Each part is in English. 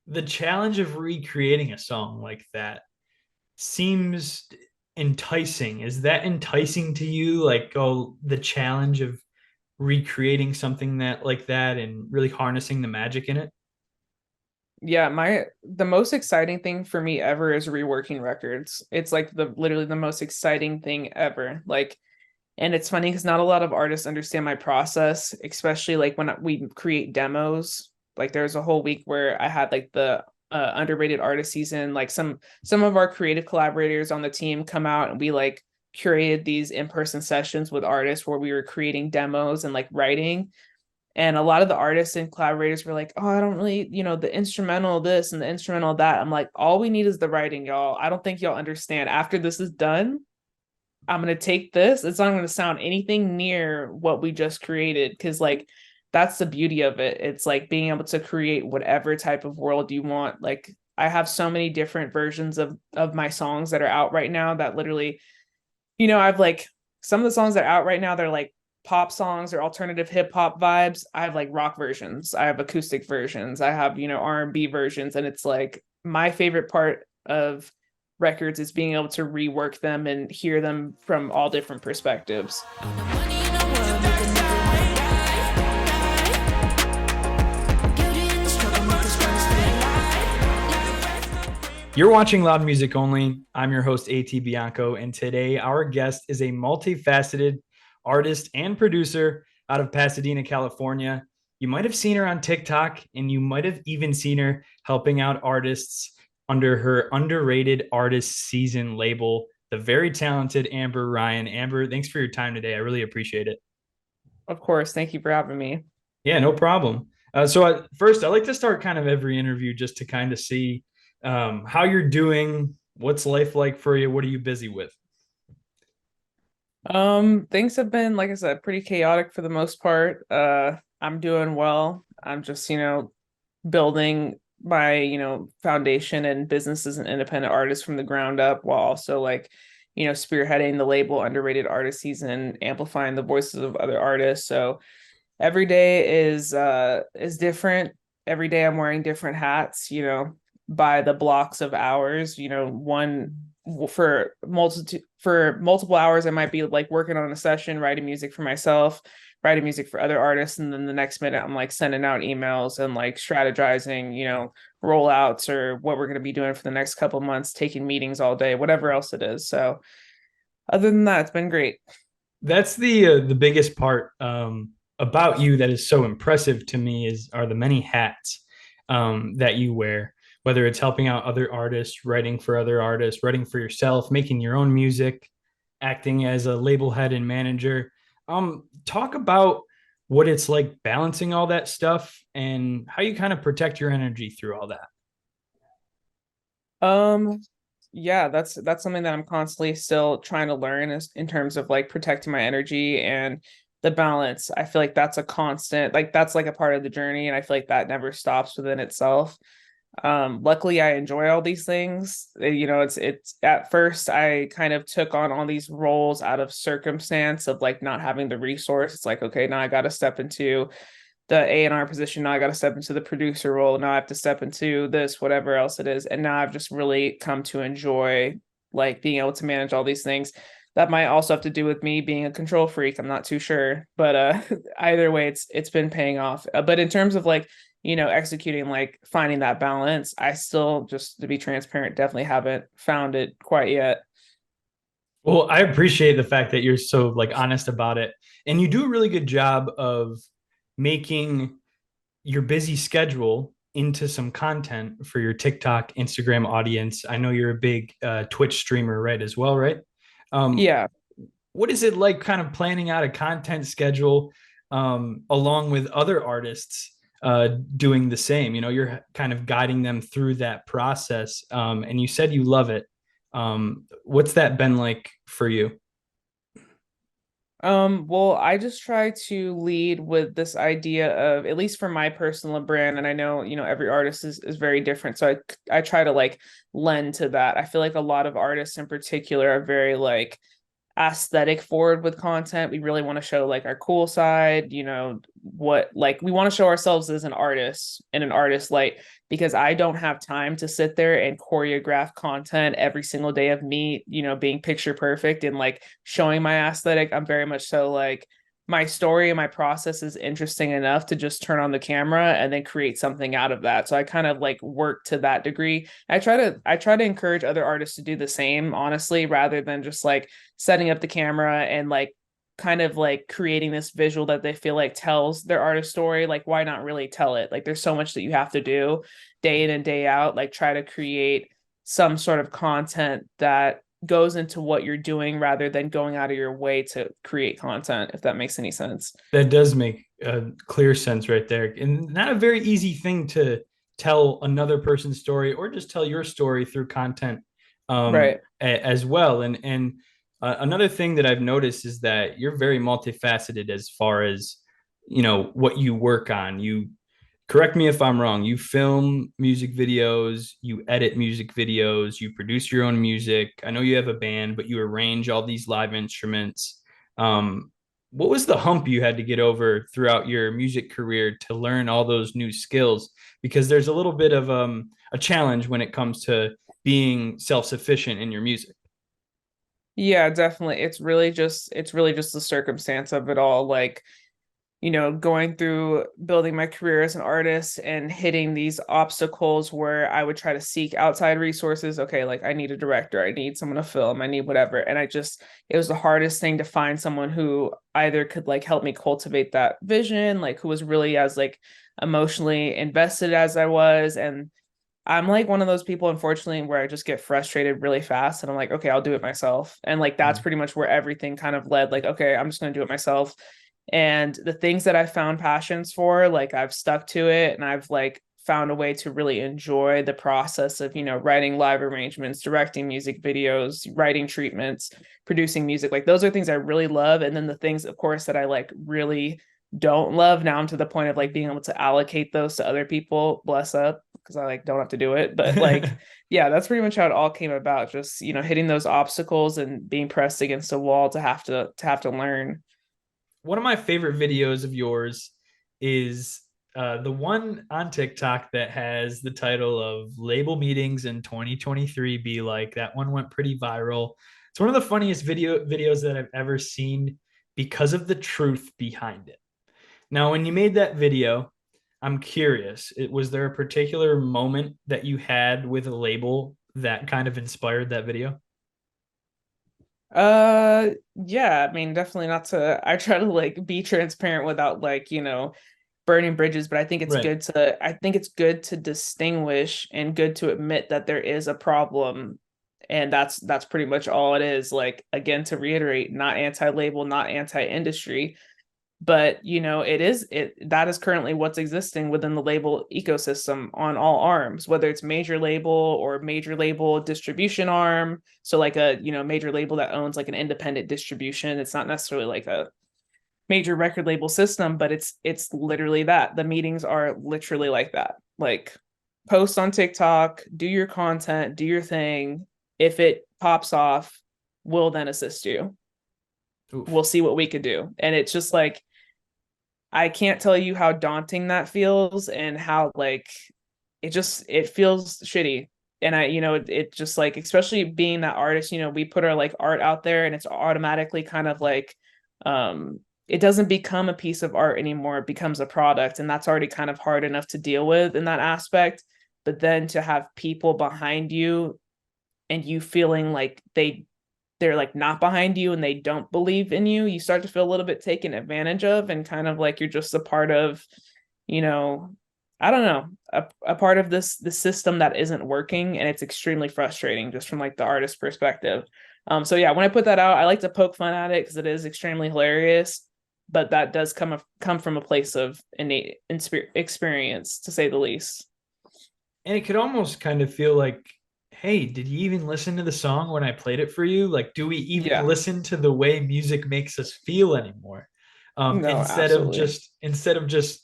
The challenge of recreating a song like that seems enticing. Is that enticing to you? Like, oh, the challenge of recreating something that like that and really harnessing the magic in it? Yeah, my the most exciting thing for me ever is reworking records. It's like the literally the most exciting thing ever. Like, and it's funny because not a lot of artists understand my process, especially like when we create demos. Like there's a whole week where I had like the underrated artist season. Like some of our creative collaborators on the team come out and we like curated these in-person sessions with artists where we were creating demos and like writing. And a lot of the artists and collaborators were like, oh, I don't really, the instrumental this and the instrumental that. I'm like, all we need is the writing, y'all. I don't think y'all understand. After this is done, I'm going to take this. It's not going to sound anything near what we just created. Cause like, that's the beauty of it. It's like being able to create whatever type of world you want. Like, I have so many different versions of my songs that are out right now that literally, I've like some of the songs that are out right now, they're like pop songs or alternative hip hop vibes. I have like rock versions, I have acoustic versions, I have, R&B versions. And it's like my favorite part of records is being able to rework them and hear them from all different perspectives. You're watching Loud Music Only. I'm your host, A.T Bianco, and today our guest is a multifaceted artist and producer out of Pasadena, California. You might have seen her on TikTok, and you might have even seen her helping out artists under her underrated artist season label, the very talented Amber Ryann. Amber, thanks for your time today. I really appreciate it. Of course, thank you for having me. Yeah, no problem. First, I like to start kind of every interview just to kind of see how you're doing. What's life like for you? What are you busy with? Things have been, like I said, pretty chaotic for the most part. I'm doing well. I'm just, building my, foundation and business as an independent artist from the ground up while also like, spearheading the label Underrated Artist Season, amplifying the voices of other artists. So every day is different. Every day I'm wearing different hats, by the blocks of hours, one for multiple hours I might be like working on a session, writing music for myself, writing music for other artists, and then the next minute I'm like sending out emails and like strategizing, rollouts or what we're going to be doing for the next couple of months, taking meetings all day, whatever else it is. So other than that, it's been great. That's the biggest part about you that is so impressive to me is are the many hats that you wear. Whether it's helping out other artists, writing for other artists, writing for yourself, making your own music, acting as a label head and manager. Talk about what it's like balancing all that stuff and how you kind of protect your energy through all that. Um, yeah, that's something that I'm constantly still trying to learn is in terms of like protecting my energy and the balance. I feel like that's a constant, like that's like a part of the journey, and I feel like that never stops within itself. Luckily I enjoy all these things. It's at first I kind of took on all these roles out of circumstance of like not having the resource. It's like, okay, now I got to step into the A&R position. Now I got to step into the producer role. Now I have to step into this, whatever else it is. And now I've just really come to enjoy like being able to manage all these things. That might also have to do with me being a control freak. I'm not too sure, but either way, it's been paying off. But in terms of like executing, like finding that balance, I still, just to be transparent, definitely haven't found it quite yet. Well, I appreciate the fact that you're so like honest about it. And you do a really good job of making your busy schedule into some content for your TikTok, Instagram audience. I know you're a big Twitch streamer, right? As well, right? Um, Yeah. what is it like kind of planning out a content schedule along with other artists doing the same? You know, you're kind of guiding them through that process. And you said you love it. What's that been like for you? Well, I just try to lead with this idea of, at least for my personal brand, and I know, every artist is very different. So I try to like lend to that. I feel like a lot of artists in particular are very like aesthetic forward with content. We really want to show like our cool side, what like we want to show ourselves as an artist and an artist light. because I don't have time to sit there and choreograph content every single day of me, being picture perfect and like showing my aesthetic. I'm very much so like my story and my process is interesting enough to just turn on the camera and then create something out of that. So I kind of like work to that degree. I try to encourage other artists to do the same, honestly, rather than just like setting up the camera and like kind of like creating this visual that they feel like tells their artist story. Like, why not really tell it? Like, there's so much that you have to do day in and day out. Like, try to create some sort of content that goes into what you're doing rather than going out of your way to create content, if that makes any sense. That does make a clear sense right there. And not a very easy thing to tell another person's story or just tell your story through content Right. as well. And another thing that I've noticed is that you're very multifaceted as far as, what you work on. You correct me if I'm wrong. You film music videos, you edit music videos, you produce your own music. I know you have a band, but you arrange all these live instruments. Um, what was the hump you had to get over throughout your music career to learn all those new skills? Because there's a little bit of a challenge when it comes to being self-sufficient in your music. Yeah, definitely. It's really just the circumstance of it all. Like, going through building my career as an artist and hitting these obstacles where I would try to seek outside resources. Okay, like I need a director, I need someone to film, I need whatever. And it was the hardest thing to find someone who either could like help me cultivate that vision, like who was really as like emotionally invested as I was. And I'm like one of those people, unfortunately, where I just get frustrated really fast and I'm like, okay, I'll do it myself. And like that's pretty much where everything kind of led, like, okay, I'm just gonna do it myself. And the things that I found passions for, like I've stuck to it and I've like found a way to really enjoy the process of, writing live arrangements, directing music videos, writing treatments, producing music. Like those are things I really love. And then the things, of course, that I like really don't love. Now I'm to the point of like being able to allocate those to other people, bless up, because I like don't have to do it. But like, yeah, that's pretty much how it all came about. Just, hitting those obstacles and being pressed against a wall to have to learn. One of my favorite videos of yours is the one on TikTok that has the title of Label Meetings in 2023 Be Like. That one went pretty viral. It's one of the funniest videos that I've ever seen because of the truth behind it. Now, when you made that video, I'm curious, was there a particular moment that you had with a label that kind of inspired that video? Yeah, I mean, definitely not to I try to like be transparent without like, burning bridges, but Right. I think it's good to distinguish and good to admit that there is a problem. And that's pretty much all it is. Like again, to reiterate, not anti-label, not anti-industry, but it that is currently what's existing within the label ecosystem on all arms, whether it's major label or major label distribution arm. So like a major label that owns like an independent distribution. It's not necessarily like a major record label system, but it's literally that. The meetings are literally like that. Like post on TikTok, do your content, do your thing. If it pops off, we'll then assist you. Oof. We'll see what we could do. And it's just like I can't tell you how daunting that feels and how like it feels shitty. And it just like, especially being that artist, we put our like art out there and it's automatically kind of like it doesn't become a piece of art anymore. It becomes a product. And that's already kind of hard enough to deal with in that aspect. But then to have people behind you and you feeling like they're like not behind you and they don't believe in you, you start to feel a little bit taken advantage of and kind of like you're just a part of, you know, I don't know, a part of this system that isn't working, and it's extremely frustrating just from like the artist perspective. So yeah, when I put that out, I like to poke fun at it because it is extremely hilarious, but that does come from a place of innate experience, to say the least. And it could almost kind of feel like, hey, did you even listen to the song when I played it for you? Like, do we even Yeah, listen to the way music makes us feel anymore? no, absolutely. Instead of just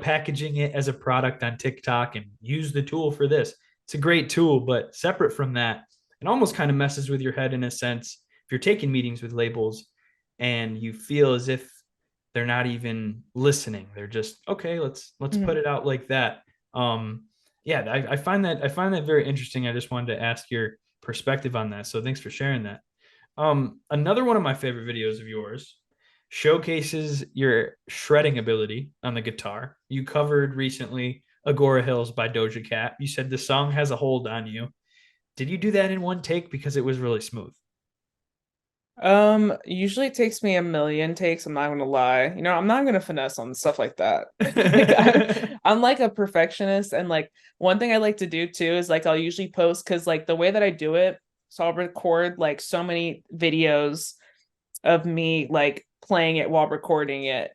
packaging it as a product on TikTok and use the tool for this. It's a great tool, but separate from that, it almost kind of messes with your head in a sense. If you're taking meetings with labels and you feel as if they're not even listening, they're just okay. Let's put Mhm. it out like that. Um, Yeah, I find that very interesting. I just wanted to ask your perspective on that. So thanks for sharing that. Another one of my favorite videos of yours showcases your shredding ability on the guitar. You covered recently Agora Hills by Doja Cat. You said the song has a hold on you. Did you do that in one take because it was really smooth? Usually it takes me a million takes, I'm not gonna lie. You know, I'm not gonna finesse on stuff like that. Like I'm like a perfectionist, and like one thing I like to do too is like I'll usually post because like the way that I do it, so I'll record like so many videos of me like playing it while recording it.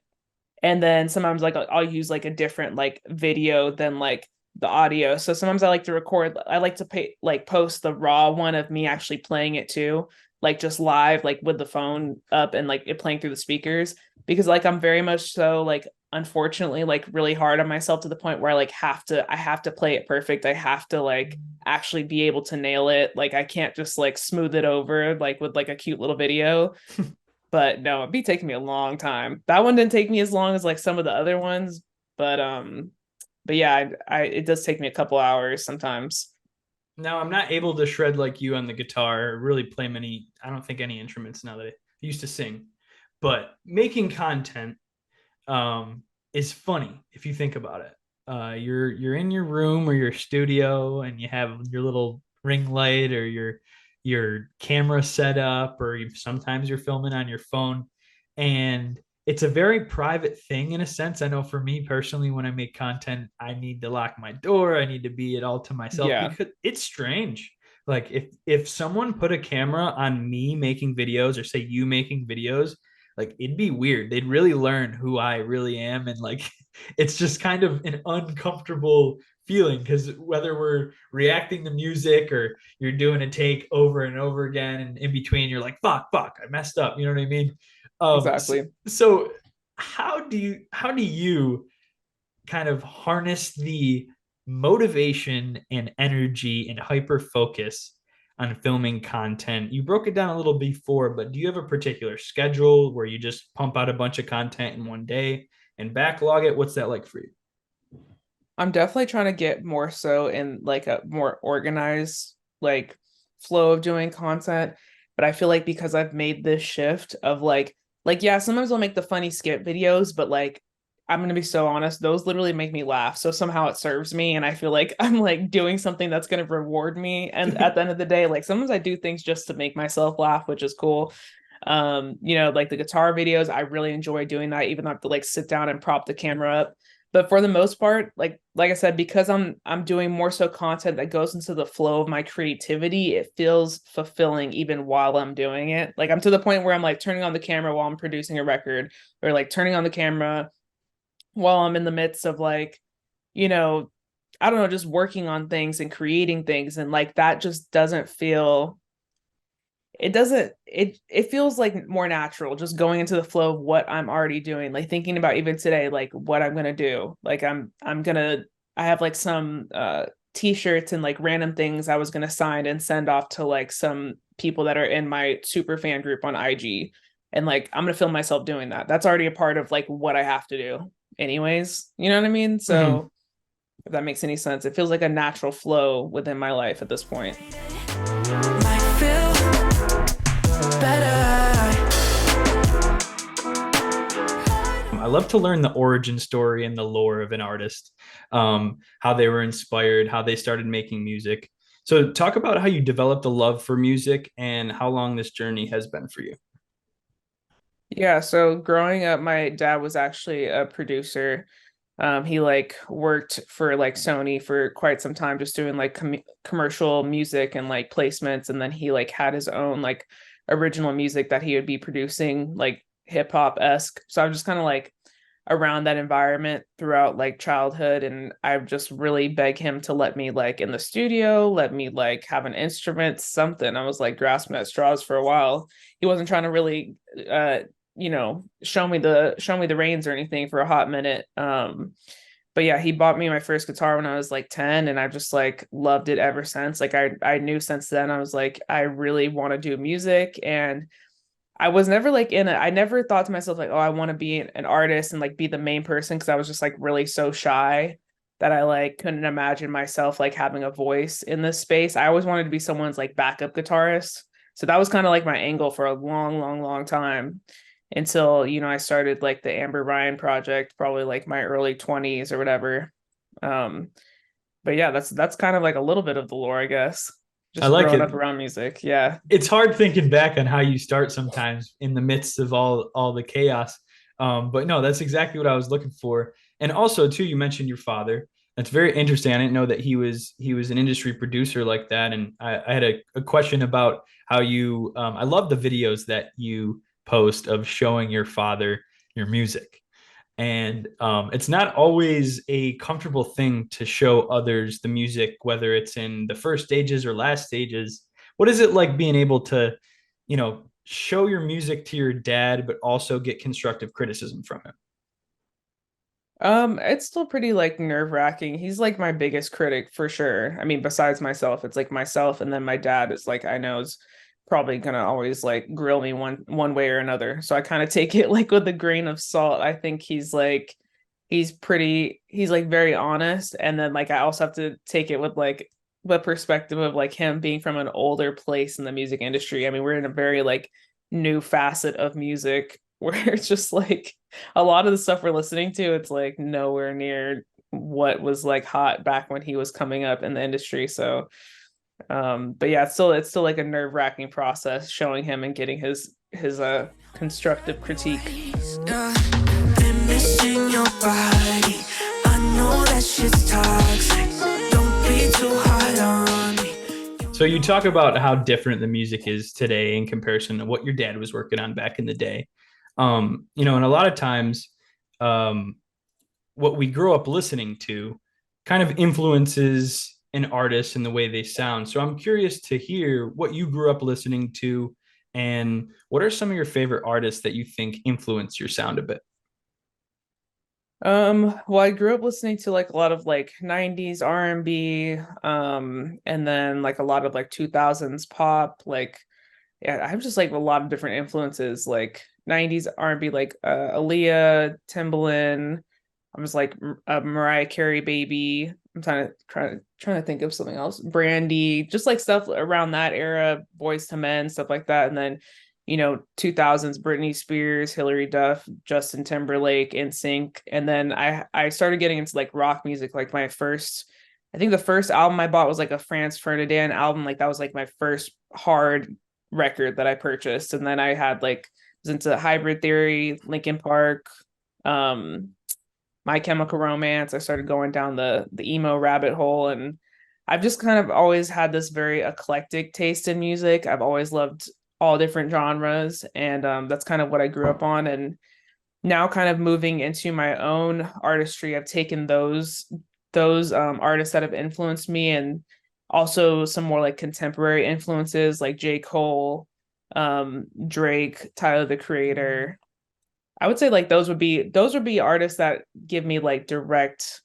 And then sometimes like I'll use like a different like video than like the audio. So sometimes I like to record, I like to pay like post the raw one of me actually playing it too, like just live, like with the phone up and like it playing through the speakers. Because like I'm very much so like unfortunately like really hard on myself to the point where I have to play it perfect. I have to like actually be able to nail it. Like I can't just like smooth it over like with like a cute little video. But no, it'd be taking me a long time. That one didn't take me as long as like some of the other ones, but yeah, I it does take me a couple hours sometimes. Now I'm not able to shred like you on the guitar, or really play many, I don't think any instruments now that I used to sing. But making content is funny if you think about it. You're in your room or your studio and you have your little ring light or your camera set up, or sometimes you're filming on your phone, and it's a very private thing in a sense. I know for me personally, when I make content, I need to lock my door. I need to be it all to myself Yeah, because it's strange. Like if someone put a camera on me making videos, or say you making videos, like it'd be weird. They'd really learn who I really am, and like it's just kind of an uncomfortable feeling because whether we're reacting to music or you're doing a take over and over again, and in between you're like, fuck, I messed up. You know what I mean? So, exactly. so how do you kind of harness the motivation and energy and hyper focus on filming content? You broke it down a little before, but do you have a particular schedule where you just pump out a bunch of content in one day and backlog it? What's that like for you? I'm definitely trying to get more so in like a more organized like flow of doing content. But I feel like because I've made this shift of like yeah, sometimes I'll make the funny skit videos, but like I'm gonna be so honest, those literally make me laugh. So somehow it serves me and I feel like I'm like doing something that's gonna reward me. And at the end of the day, like sometimes I do things just to make myself laugh, which is cool. You know, like the guitar videos, I really enjoy doing that, even though I have to like sit down and prop the camera up. But for the most part, like I said, because I'm doing more so content that goes into the flow of my creativity, it feels fulfilling even while I'm doing it. Like I'm to the point where I'm like turning on the camera while I'm producing a record, or like turning on the camera while I'm in the midst of like, you know, I don't know, just working on things and creating things. And like that just doesn't feel it doesn't it feels like more natural just going into the flow of what I'm already doing, like thinking about even today like what I'm gonna do, like I'm gonna I have like some t-shirts and like random things I was gonna sign and send off to like some people that are in my super fan group on IG, and like I'm gonna film myself doing that. That's already a part of like what I have to do anyways, you know what I mean? Mm-hmm. So if that makes any sense, it feels like a natural flow within my life at this point. Might feel better. I love to learn the origin story and the lore of an artist, how they were inspired, how they started making music. So, talk about how you developed a love for music and how long this journey has been for you. Yeah, so growing up, my dad was actually a producer. He like worked for like Sony for quite some time, just doing like commercial music and like placements, and then he like had his own like original music that he would be producing, like hip hop esque. So I'm just kind of like around that environment throughout like childhood, and I just really beg him to let me like in the studio, let me like have an instrument, something. I was like grasping at straws for a while. He wasn't trying to really you know, show me the reins or anything for a hot minute. But yeah, he bought me my first guitar when I was like 10, and I just like loved it ever since. Like I knew since then I was like I really want to do music, and I was never like in it. I never thought to myself like, oh, I want to be an artist and like be the main person, because I was just like really so shy. that I like couldn't imagine myself like having a voice in this space. I always wanted to be someone's like backup guitarist. So that was kind of like my angle for a long, long, long time until, I started like the Amber Ryan project, probably like my early 20s or whatever. Um, but yeah, that's kind of like a little bit of the lore, I guess. I Just like growing it. up around music. Yeah. It's hard thinking back on how you start sometimes in the midst of all the chaos. But no, that's exactly what I was looking for. And also, too, you mentioned your father. That's very interesting. I didn't know that he was an industry producer like that. And I had a question about how you. I love the videos that you post of showing your father your music. And it's not always a comfortable thing to show others the music, whether it's in the first stages or last stages. What is it like being able to, show your music to your dad, but also get constructive criticism from him? It's still pretty like nerve-wracking. He's like my biggest critic for sure. I mean, besides myself, it's like myself and then my dad is like I know is probably gonna always like grill me one way or another. So I kind of take it like with a grain of salt. I think he's like very honest. And then like I also have to take it with like the perspective of like him being from an older place in the music industry. I mean, we're in a very like new facet of music where it's just like a lot of the stuff we're listening to, it's like nowhere near what was like hot back when he was coming up in the industry. So but yeah, it's still like a nerve-wracking process showing him and getting his constructive critique. Yeah, been missing your body. I know that shit's toxic. Don't be too hard on me. So you talk about how different the music is today in comparison to what your dad was working on back in the day. And a lot of times, um, what we grow up listening to kind of influences an artist and the way they sound. So I'm curious to hear what you grew up listening to and what are some of your favorite artists that you think influence your sound a bit? Well, I grew up listening to like a lot of like 90s R&B, and then like a lot of like 2000s pop, like yeah, I have just like a lot of different influences, like 90s R&B, like Aaliyah, Timbaland. I was like Mariah Carey, baby. I'm trying to think of something else. Brandy, just like stuff around that era, Boys to Men, stuff like that. And then, 2000s Britney Spears, Hilary Duff, Justin Timberlake, NSYNC. And then I started getting into like rock music. Like I think the first album I bought was like a Franz Ferdinand album. Like that was like my first hard record that I purchased. And then I had like was into Hybrid Theory, Linkin Park, um, My Chemical Romance. I started going down the emo rabbit hole, and I've just kind of always had this very eclectic taste in music. I've always loved all different genres, and that's kind of what I grew up on. And now, kind of moving into my own artistry, I've taken those artists that have influenced me, and also some more like contemporary influences, like J. Cole, Drake, Tyler the Creator. I would say like those would be artists that give me like direct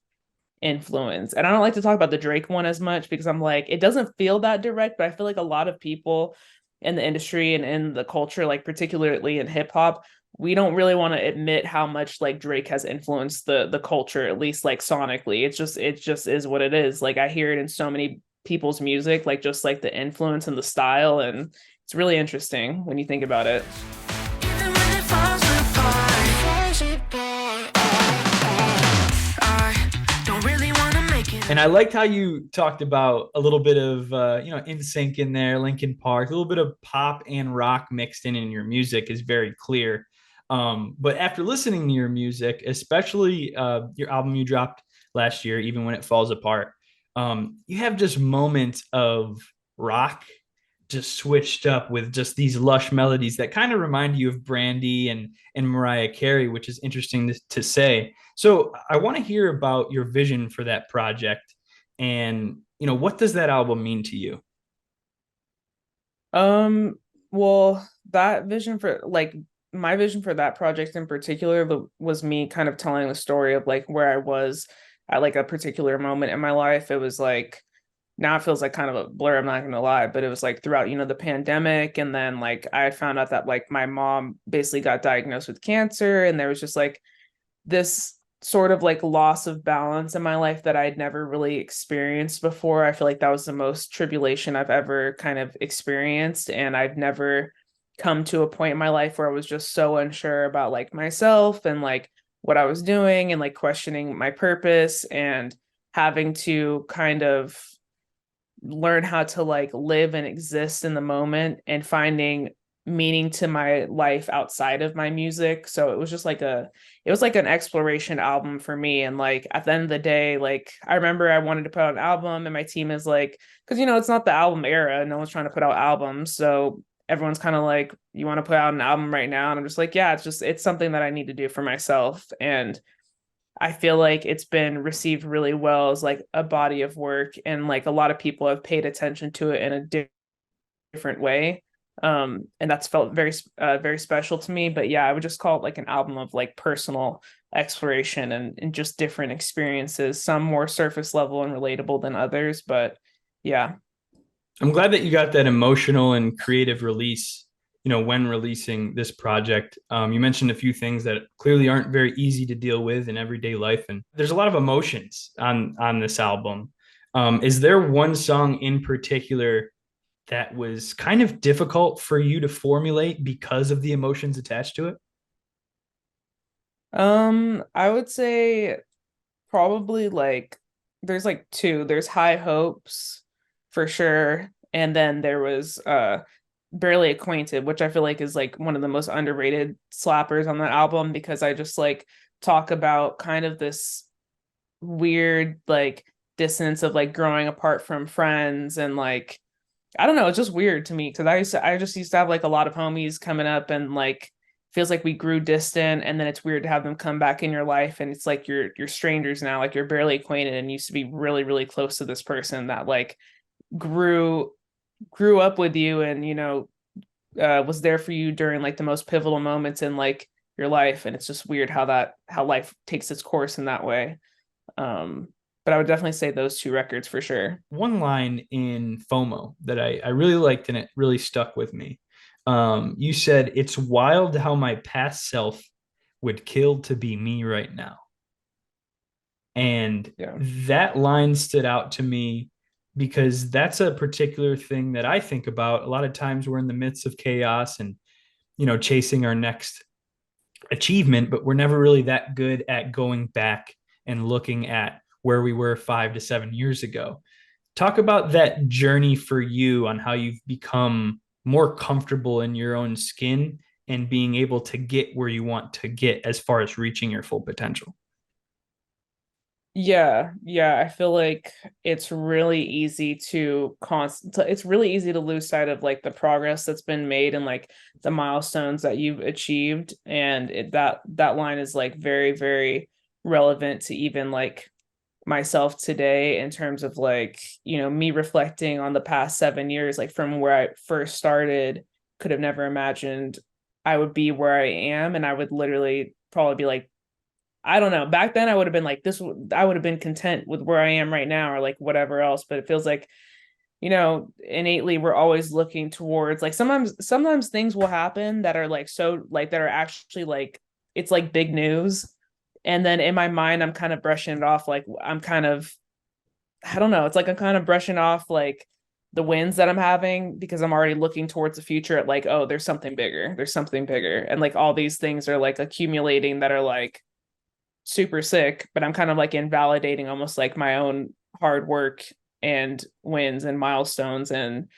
influence. And I don't like to talk about the Drake one as much because I'm like, it doesn't feel that direct, but I feel like a lot of people in the industry and in the culture, like particularly in hip hop, we don't really want to admit how much like Drake has influenced the culture, at least like sonically. It just is what it is. Like I hear it in so many people's music, like just like the influence and the style. And it's really interesting when you think about it. Even when it falls apart, I don't really want to make it. And I liked how you talked about a little bit of NSYNC in there, Linkin Park, a little bit of pop and rock mixed in your music is very clear. But after listening to your music, especially your album you dropped last year, even when it falls apart, you have just moments of rock just switched up with just these lush melodies that kind of remind you of Brandy and Mariah Carey, which is interesting to say. So I want to hear about your vision for that project, and what does that album mean to you? Um, well, that vision for like my vision for that project in particular was me kind of telling the story of like where I was at like a particular moment in my life. It was like now it feels like kind of a blur, I'm not gonna lie, but it was like throughout, the pandemic, and then like I found out that like my mom basically got diagnosed with cancer, and there was just like this sort of like loss of balance in my life that I'd never really experienced before. I feel like that was the most tribulation I've ever kind of experienced. And I've never come to a point in my life where I was just so unsure about like myself and like what I was doing and like questioning my purpose and having to kind of learn how to like live and exist in the moment and finding meaning to my life outside of my music. So it was just like it was like an exploration album for me. And like at the end of the day, like I remember I wanted to put out an album and my team is like, because it's not the album era, no one's trying to put out albums. So everyone's kind of like, you want to put out an album right now? And I'm just like, yeah, it's something that I need to do for myself. And I feel like it's been received really well as like a body of work, and like a lot of people have paid attention to it in a different way. And that's felt very special to me. But yeah, I would just call it like an album of like personal exploration and just different experiences, some more surface level and relatable than others. But yeah. I'm glad that you got that emotional and creative release, when releasing this project. You mentioned a few things that clearly aren't very easy to deal with in everyday life, and there's a lot of emotions on this album. Is there one song in particular that was kind of difficult for you to formulate because of the emotions attached to it? I would say probably like there's like two. There's High Hopes for sure. And then there was Barely Acquainted, which I feel like is like one of the most underrated slappers on that album because I just like talk about kind of this weird like distance of like growing apart from friends and like I don't know, it's just weird to me because I just used to have like a lot of homies coming up and like feels like we grew distant and then it's weird to have them come back in your life and it's like you're strangers now, like you're barely acquainted and used to be really, really close to this person that like grew grew up with you and was there for you during like the most pivotal moments in like your life. And it's just weird how life takes its course in that way. Um, but I would definitely say those two records for sure. One line in FOMO that I really liked and it really stuck with me. You said, "It's wild how my past self would kill to be me right now." And Yeah. that line stood out to me because that's a particular thing that I think about. A lot of times we're in the midst of chaos and, chasing our next achievement, but we're never really that good at going back and looking at where we were 5 to 7 years ago. Talk about that journey for you on how you've become more comfortable in your own skin and being able to get where you want to get as far as reaching your full potential. Yeah, I feel like it's really easy to it's really easy to lose sight of like the progress that's been made and like the milestones that you've achieved. And that line is like very, very relevant to even like myself today in terms of like, me reflecting on the past 7 years, like from where I first started, could have never imagined I would be where I am. And I would literally probably be like, I don't know. Back then, I would have been like, I would have been content with where I am right now or like whatever else. But it feels like, innately, we're always looking towards like sometimes things will happen that are like so like that are actually like it's like big news. And then in my mind, I'm kind of brushing it off. Like I'm kind of, I don't know. It's like I'm kind of brushing off like the wins that I'm having because I'm already looking towards the future at like, oh, there's something bigger. There's something bigger. And like all these things are like accumulating that are like, super sick, but I'm kind of like invalidating almost like my own hard work and wins and milestones. And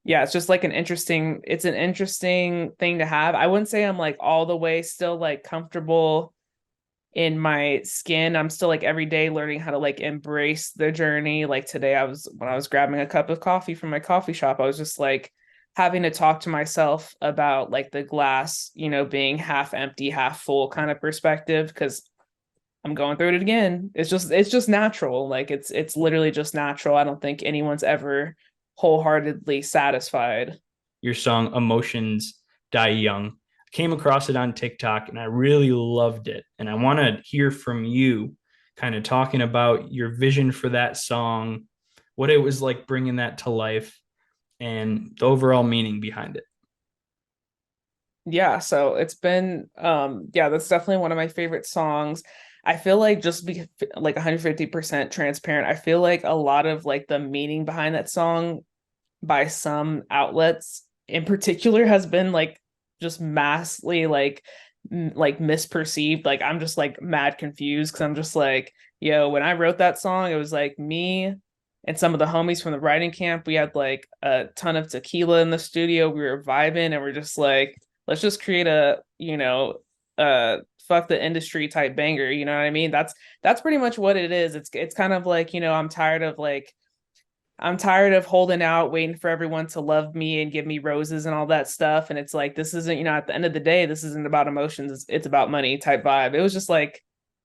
yeah, it's just like it's an interesting thing to have. I wouldn't say I'm like all the way still like comfortable in my skin. I'm still like every day learning how to like embrace the journey. Like today when I was grabbing a cup of coffee from my coffee shop, I was just like having to talk to myself about like the glass, being half empty, half full kind of perspective because I'm going through it again. It's just natural. Like it's literally just natural. I don't think anyone's ever wholeheartedly satisfied. Your song Emotions Die Young. I came across it on TikTok and I really loved it. And I want to hear from you kind of talking about your vision for that song, what it was like bringing that to life, and the overall meaning behind it. Yeah, so it's been yeah, that's definitely one of my favorite songs. I feel like just be like 150% transparent. I feel like a lot of like the meaning behind that song by some outlets in particular has been like just massively like misperceived. Like I'm just like mad confused because I'm just like, yo, when I wrote that song, it was like me and some of the homies from the writing camp. We had like a ton of tequila in the studio. We were vibing and we're just like, let's just create a, fuck the industry type banger. You know what I mean? That's pretty much what it is. It's kind of like, I'm tired of holding out, waiting for everyone to love me and give me roses and all that stuff. And it's like, this isn't, at the end of the day, this isn't about emotions. It's about money type vibe. It was just like,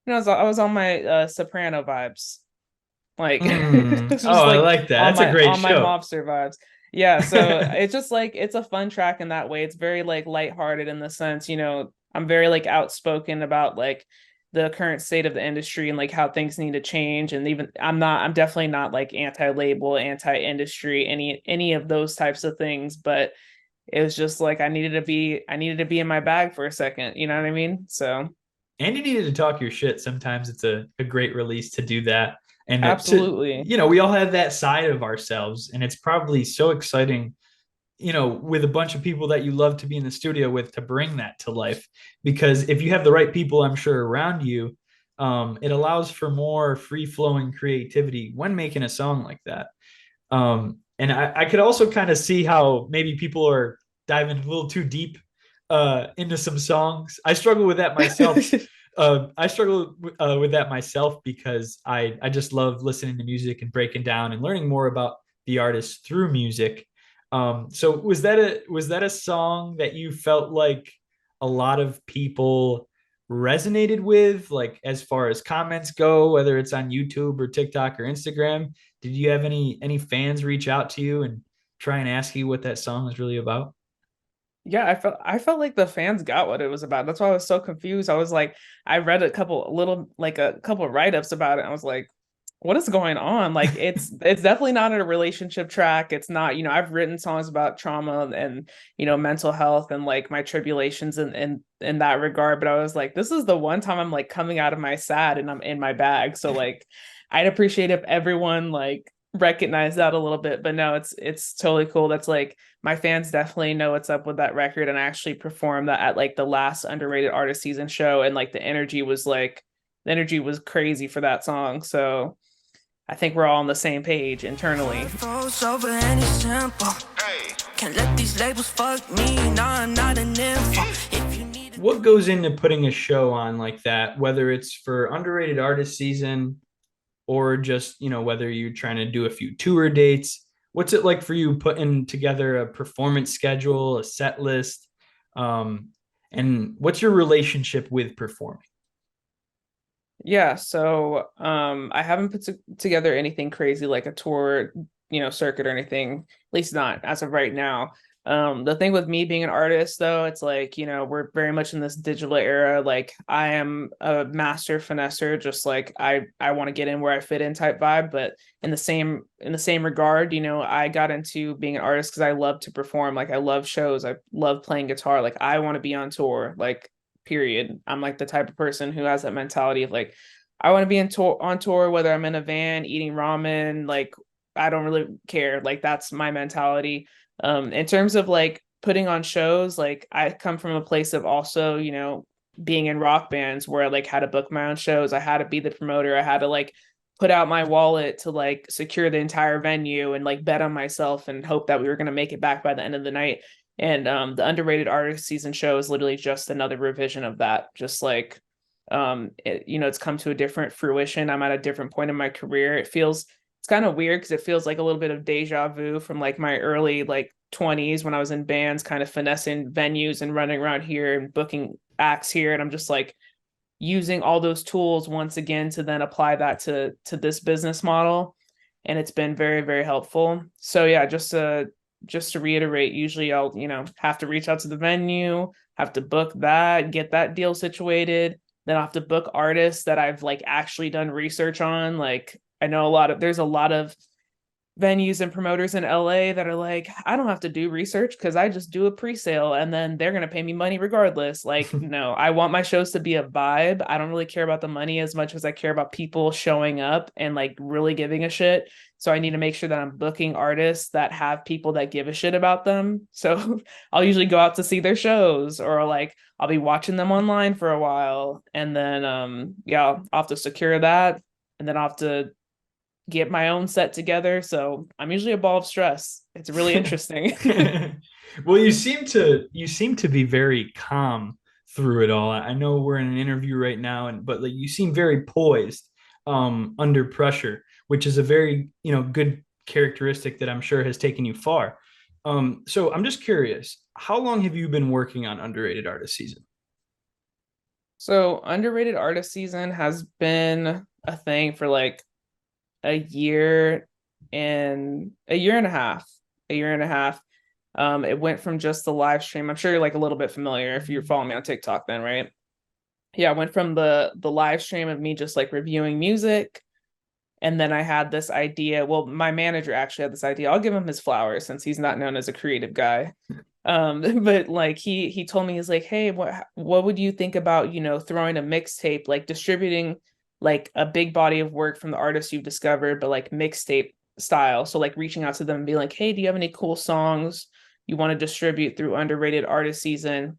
I was on my soprano vibes. Like Mm. it's Oh, just I like like that. That's a great on my show. mobster vibes. Yeah, so it's just like it's a fun track in that way. It's very like lighthearted in the sense, I'm very like outspoken about like the current state of the industry and like how things need to change. And even I'm definitely not like anti-label, anti-industry, any of those types of things, but it was just like I needed to be in my bag for a second, you know what I mean? So And you needed to talk your shit. Sometimes it's a great release to do that. And absolutely. we all have that side of ourselves. And it's probably so exciting, with a bunch of people that you love to be in the studio with to bring that to life. Because if you have the right people, I'm sure, around you, it allows for more free flowing creativity when making a song like that. And I could also kind of see how maybe people are diving a little too deep into some songs. I struggle with that myself. I struggle with that myself because I just love listening to music and breaking down and learning more about the artist through music. So was that a song that you felt like a lot of people resonated with, like as far as comments go, whether it's on YouTube or TikTok or Instagram? Did you have any fans reach out to you and try and ask you what that song was really about? Yeah, I felt like the fans got what it was about. That's why I was so confused. I was like, I read a couple write-ups about it. I was like, what is going on? Like it's definitely not a relationship track. It's not, I've written songs about trauma and, mental health and like my tribulations in that regard. But I was like, this is the one time I'm like coming out of my sad and I'm in my bag. So like I'd appreciate if everyone like recognized that a little bit. But no, it's totally cool. That's like my fans definitely know what's up with that record, and I actually performed that at like the last underrated artist season show, and like the energy was crazy for that song. So I think we're all on the same page internally. What goes into putting a show on like that, whether it's for underrated artist season or just, whether you're trying to do a few tour dates? What's it like for you putting together a performance schedule, a set list? And what's your relationship with performing? Yeah, so I haven't put together anything crazy like a tour, circuit or anything, at least not as of right now. The thing with me being an artist though, it's like, we're very much in this digital era. Like I am a master finesser, just like I want to get in where I fit in type vibe, but in the same regard, I got into being an artist because I love to perform. Like I love shows, I love playing guitar, like I want to be on tour. Like period. I'm like the type of person who has that mentality of like, I want to be on tour, whether I'm in a van eating ramen, like I don't really care. Like that's my mentality. In terms of like putting on shows, like I come from a place of also, being in rock bands where I like had to book my own shows. I had to be the promoter. I had to like put out my wallet to like secure the entire venue and like bet on myself and hope that we were going to make it back by the end of the night. And the underrated artist season show is literally just another revision of that. Just like it's come to a different fruition. I'm at a different point in my career. It's kind of weird because it feels like a little bit of deja vu from like my early like 20s when I was in bands, kind of finessing venues and running around here and booking acts here. And I'm just like using all those tools once again to then apply that to this business model. And it's been very, very helpful. So yeah, just to reiterate, usually I'll, have to reach out to the venue, have to book that, get that deal situated. Then I'll have to book artists that I've like actually done research on. Like I know there's a lot of venues and promoters in LA that are like, I don't have to do research because I just do a pre-sale and then they're gonna pay me money regardless. Like, no, I want my shows to be a vibe. I don't really care about the money as much as I care about people showing up and like really giving a shit. So I need to make sure that I'm booking artists that have people that give a shit about them. So I'll usually go out to see their shows, or like I'll be watching them online for a while, and then yeah, I'll have to secure that, and then I'll have to get my own set together. So I'm usually a ball of stress. It's really interesting. Well, you seem to be very calm through it all. I know we're in an interview right now, and but like you seem very poised under pressure, which is a very good characteristic that I'm sure has taken you far. So I'm just curious, how long have you been working on Underrated Artist Season? So underrated artist season has been a thing for like a year and a year and a half. It went from just the live stream. I'm sure you're like a little bit familiar if you're following me on TikTok then, right? Yeah, I went from the live stream of me just like reviewing music. And then I had this idea. Well, my manager actually had this idea. I'll give him his flowers since he's not known as a creative guy. But like he told me, he's like, hey, what would you think about, throwing a mixtape, like distributing like a big body of work from the artists you've discovered, but like mixtape style. So like reaching out to them and being like, hey, do you have any cool songs you want to distribute through underrated artist season?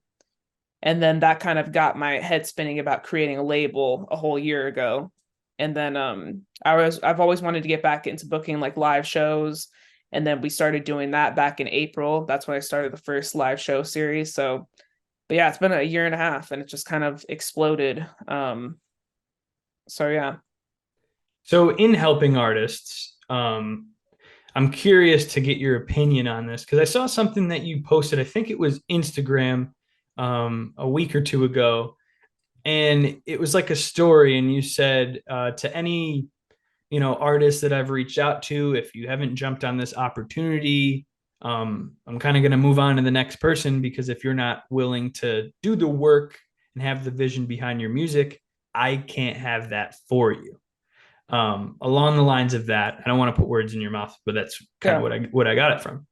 And then that kind of got my head spinning about creating a label a whole year ago. And then I've always wanted to get back into booking like live shows, and then we started doing that back in April. That's when I started the first live show series. So but yeah, it's been a year and a half and it just kind of exploded. So yeah. So in helping artists, I'm curious to get your opinion on this because I saw something that you posted. I think it was Instagram a week or two ago, and it was like a story. And you said to any artists that I've reached out to, if you haven't jumped on this opportunity, I'm kind of going to move on to the next person because if you're not willing to do the work and have the vision behind your music, I can't have that for you. Along the lines of that, I don't want to put words in your mouth, but that's kind of Yeah. what I got it from.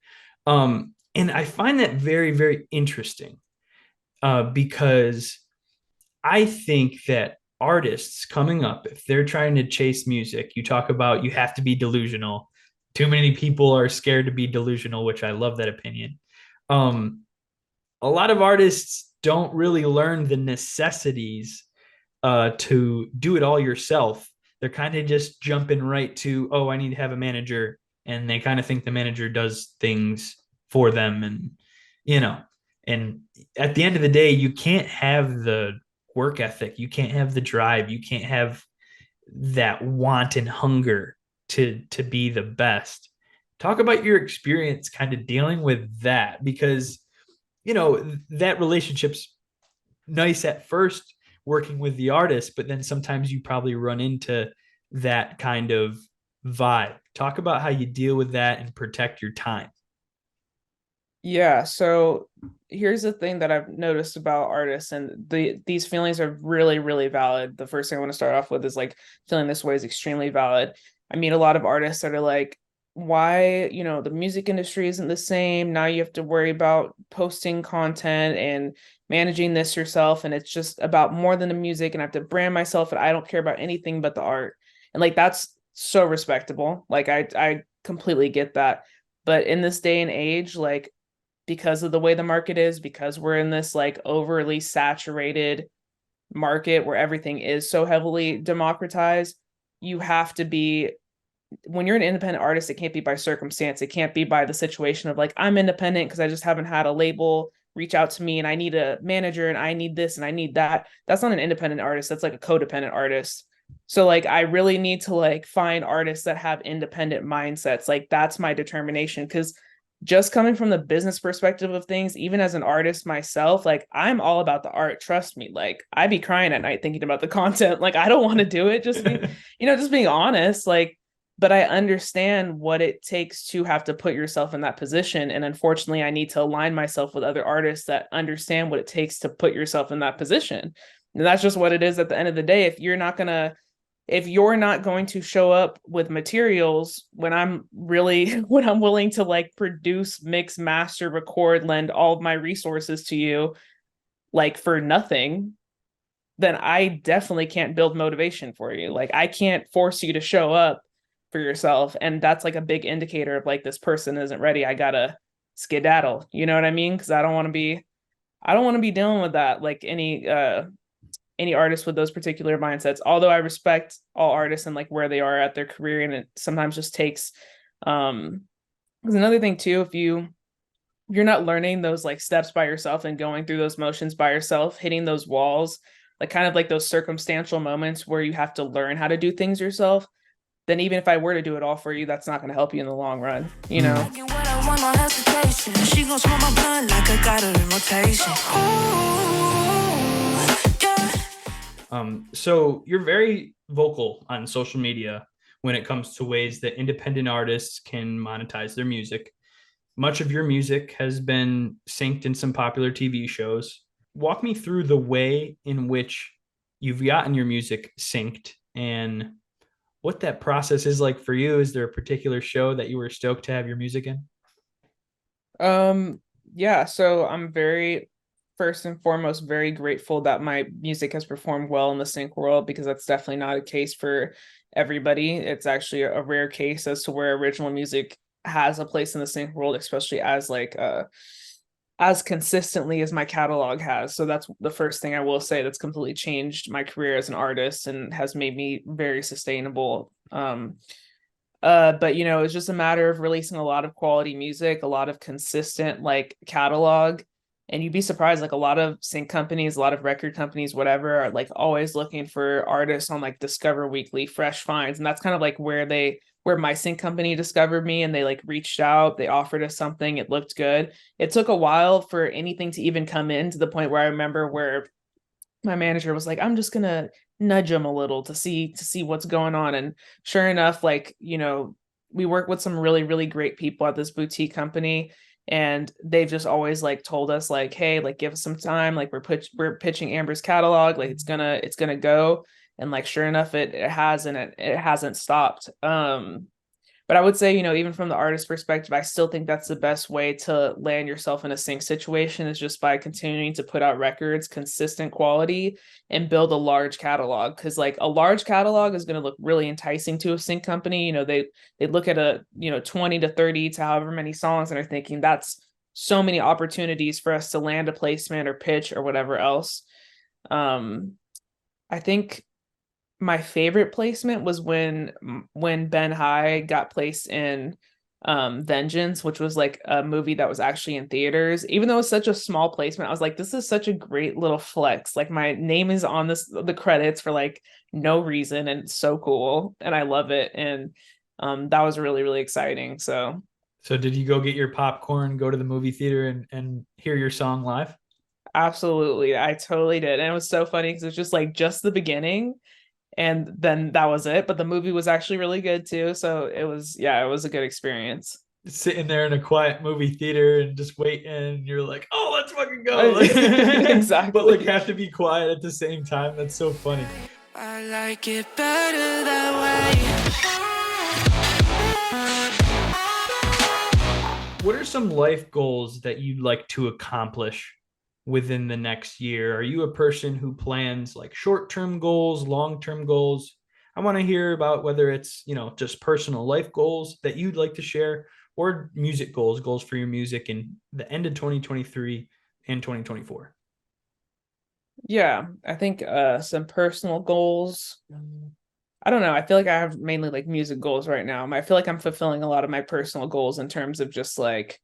And I find that very, very interesting because I think that artists coming up, if they're trying to chase music, you talk about you have to be delusional. Too many people are scared to be delusional, which I love that opinion. Um, a lot of artists don't really learn the necessities to do it all yourself. They're kind of just jumping right to, oh, I need to have a manager. And they kind of think the manager does things for them. You know, and at the end of the day, you can't have the work ethic. You can't have the drive. You can't have that want and hunger to be the best. Talk about your experience kind of dealing with that because that relationship's nice at first working with the artist, but then sometimes you probably run into that kind of vibe. Talk about how you deal with that and protect your time. Yeah, so here's the thing that I've noticed about artists, and these feelings are really, really valid. The first thing I want to start off with is like feeling this way is extremely valid. I mean, a lot of artists that are like, why, the music industry isn't the same. Now you have to worry about posting content and managing this yourself, and it's just about more than the music, and I have to brand myself, and I don't care about anything but the art. And like that's so respectable. Like I completely get that. But in this day and age, like because of the way the market is, because we're in this like overly saturated market where everything is so heavily democratized, you have to be, when you're an independent artist, it can't be by circumstance. It can't be by the situation of like, I'm independent because I just haven't had a label reach out to me and I need a manager and I need this and I need that. That's not an independent artist. That's like a codependent artist. So like I really need to like find artists that have independent mindsets. Like that's my determination, because just coming from the business perspective of things, even as an artist myself, like I'm all about the art. Trust me. Like I'd be crying at night thinking about the content. Like I don't want to do it. Just being honest. Like, but I understand what it takes to have to put yourself in that position. And unfortunately, I need to align myself with other artists that understand what it takes to put yourself in that position. And that's just what it is at the end of the day. If you're not gonna if you're not going to show up with materials when I'm really when I'm willing to like produce, mix, master, record, lend all of my resources to you like for nothing, then I definitely can't build motivation for you. Like I can't force you to show up for yourself. And that's like a big indicator of like this person isn't ready. I gotta skedaddle. You know what I mean? Because I don't want to be dealing with that. Like any artist with those particular mindsets. Although I respect all artists and like where they are at their career, and it sometimes just takes because another thing too, if you're not learning those like steps by yourself and going through those motions by yourself, hitting those walls, like kind of like those circumstantial moments where you have to learn how to do things yourself, then even if I were to do it all for you, that's not going to help you in the long run, you know? She gon' smoke my blunt like I got her in rotation. So you're very vocal on social media when it comes to ways that independent artists can monetize their music. Much of your music has been synced in some popular TV shows. Walk me through the way in which you've gotten your music synced and what that process is like for you. Is there a particular show that you were stoked to have your music in? Yeah, so I'm very first and foremost very grateful that my music has performed well in the sync world, because that's definitely not a case for everybody. It's actually a rare case as to where original music has a place in the sync world, especially as consistently as my catalog has. So that's the first thing I will say that's completely changed my career as an artist and has made me very sustainable. But you know, it's just a matter of releasing a lot of quality music, a lot of consistent like catalog. And you'd be surprised, like a lot of sync companies, a lot of record companies, whatever, are like always looking for artists on like Discover Weekly, Fresh Finds. And that's kind of like where my sync company discovered me, and they like reached out, they offered us something, it looked good. It took a while for anything to even come in, to the point where I remember where my manager was like, I'm just gonna nudge them a little to see what's going on. And sure enough, like, you know, we work with some really, really great people at this boutique company, and they've just always like told us like, hey, like give us some time. Like we're pitching Amber's catalog, like it's gonna go. And like sure enough, it has, and it hasn't stopped. But I would say, you know, even from the artist perspective, I still think that's the best way to land yourself in a sync situation, is just by continuing to put out records, consistent quality, and build a large catalog. Because like a large catalog is going to look really enticing to a sync company. You know, they look at a, you know, 20 to 30 to however many songs, and are thinking that's so many opportunities for us to land a placement or pitch or whatever else. I think my favorite placement was when Ben High got placed in Vengeance, which was like a movie that was actually in theaters. Even though it's such a small placement, I was like, this is such a great little flex. Like my name is on the credits for like no reason, and it's so cool, and I love it. And that was really, really exciting. So did you go get your popcorn, go to the movie theater and hear your song live? Absolutely, I totally did. And it was so funny because it's just like just the beginning, and then that was it. But the movie was actually really good too. So it was, yeah, it was a good experience. Sitting there in a quiet movie theater and just waiting, and you're like, oh, let's fucking go. Like, Exactly. but like have to be quiet at the same time. That's so funny. I like it better that What are some life goals that you'd like to accomplish within the next year? Are you a person who plans like short-term goals, long-term goals? I want to hear about whether it's, you know, just personal life goals that you'd like to share, or music goals, goals for your music in the end of 2023 and 2024. Yeah, I think some personal goals. I don't know. I feel like I have mainly like music goals right now. I feel like I'm fulfilling a lot of my personal goals in terms of just like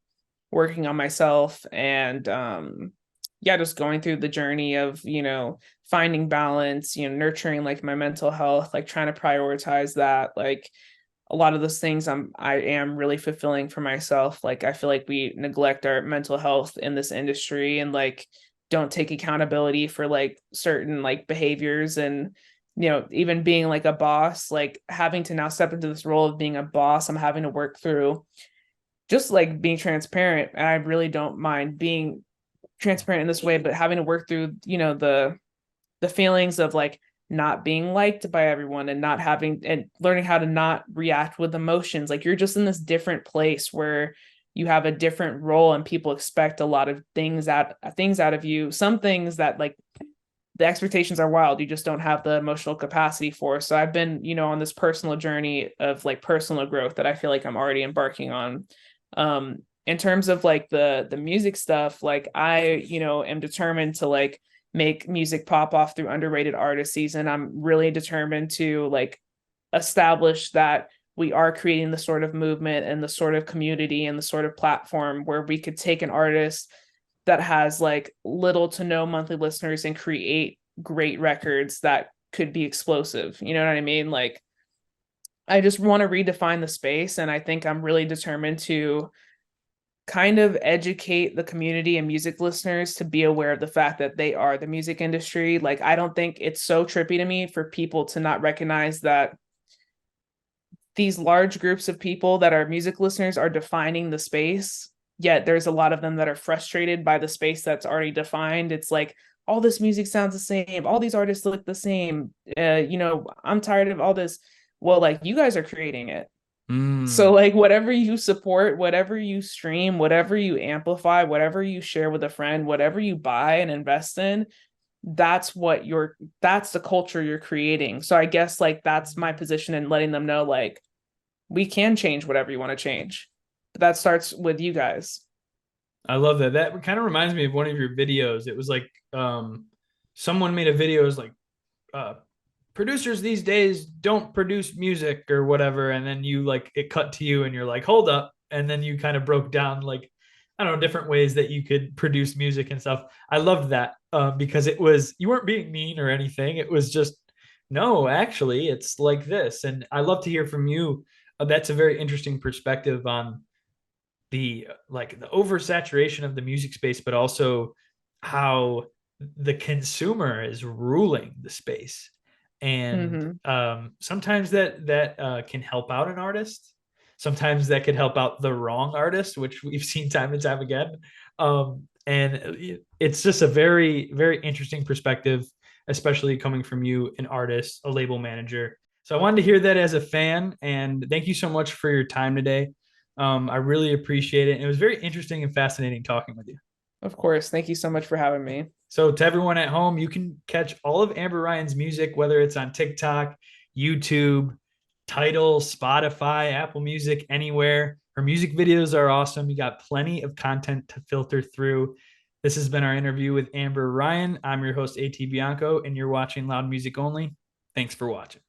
working on myself, and yeah, just going through the journey of, you know, finding balance, you know, nurturing like my mental health, like trying to prioritize that. Like a lot of those things I am really fulfilling for myself. Like I feel like we neglect our mental health in this industry, and like don't take accountability for like certain like behaviors. And you know, even being like a boss, like having to now step into this role of being a boss, I'm having to work through just like being transparent. And I really don't mind being transparent in this way, but having to work through, you know, the feelings of like not being liked by everyone and not having and learning how to not react with emotions. Like you're just in this different place where you have a different role and people expect a lot of things out of you. Some things that like the expectations are wild. You just don't have the emotional capacity for. So I've been, on this personal journey of like personal growth that I feel like I'm already embarking on. In terms of like the music stuff, like I, am determined to like make music pop off through underrated artist season. I'm really determined to like establish that we are creating the sort of movement and the sort of community and the sort of platform where we could take an artist that has like little to no monthly listeners and create great records that could be explosive. You know what I mean? Like, I just want to redefine the space. And I think I'm really determined to kind of educate the community and music listeners to be aware of the fact that they are the music industry. Like, I don't think it's so trippy to me for people to not recognize that these large groups of people that are music listeners are defining the space, yet there's a lot of them that are frustrated by the space that's already defined. It's like all this music sounds the same, all these artists look the same. I'm tired of all this. Well, like you guys are creating it. So like whatever you support, whatever you stream, whatever you amplify, whatever you share with a friend, whatever you buy and invest in, that's the culture you're creating. So I guess like that's my position in letting them know like we can change whatever you want to change. But that starts with you guys. I love that. That kind of reminds me of one of your videos. It was like someone made a video. It was like uh, producers these days don't produce music or whatever, and then you like it cut to you, and you're like, hold up, and then you kind of broke down like I don't know different ways that you could produce music and stuff. I loved that because it was you weren't being mean or anything. It was just no, actually, it's like this, and I love to hear from you. That's a very interesting perspective on the oversaturation of the music space, but also how the consumer is ruling the space. And Mm-hmm. sometimes that can help out an artist. Sometimes that could help out the wrong artist, which we've seen time and time again. And it's just a very, very interesting perspective, especially coming from you, an artist, a label manager. So I wanted to hear that as a fan, and thank you so much for your time today. I really appreciate it. It was very interesting and fascinating talking with you. Of course. Thank you so much for having me. So, to everyone at home, you can catch all of Amber Ryan's music, whether it's on TikTok, YouTube, Tidal, Spotify, Apple Music, anywhere. Her music videos are awesome. You got plenty of content to filter through. This has been our interview with Amber Ryann. I'm your host, A.T Bianco, and you're watching Loud Music Only. Thanks for watching.